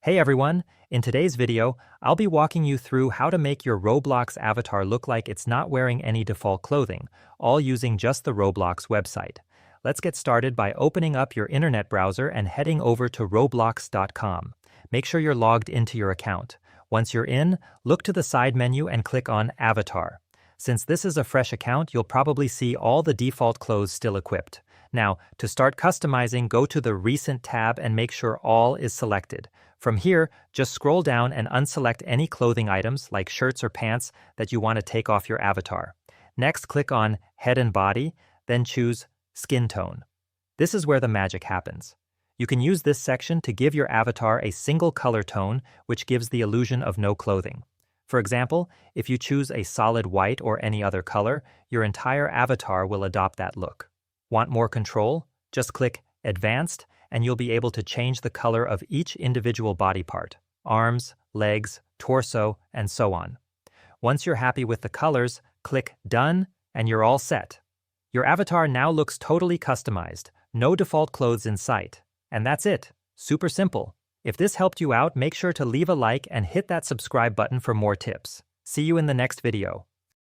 Hey everyone, in today's video, I'll be walking you through how to make your Roblox avatar look like it's not wearing any default clothing, all using just the Roblox website. Let's get started by opening up your internet browser and heading over to roblox.com. Make sure you're logged into your account. Once you're in, look to the side menu and click on Avatar. Since this is a fresh account, you'll probably see all the default clothes still equipped. Now, to start customizing, go to the Recent tab and make sure All is selected. From here, just scroll down and unselect any clothing items like shirts or pants that you want to take off your avatar. Next, click on Head and Body, then choose Skin Tone. This is where the magic happens. You can use this section to give your avatar a single color tone, which gives the illusion of no clothing. For example, if you choose a solid white or any other color, your entire avatar will adopt that look. Want more control? Just click Advanced, and you'll be able to change the color of each individual body part, arms, legs, torso, and so on. Once you're happy with the colors, click Done, and you're all set. Your avatar now looks totally customized, no default clothes in sight. And that's it. Super simple. If this helped you out, make sure to leave a like and hit that subscribe button for more tips. See you in the next video.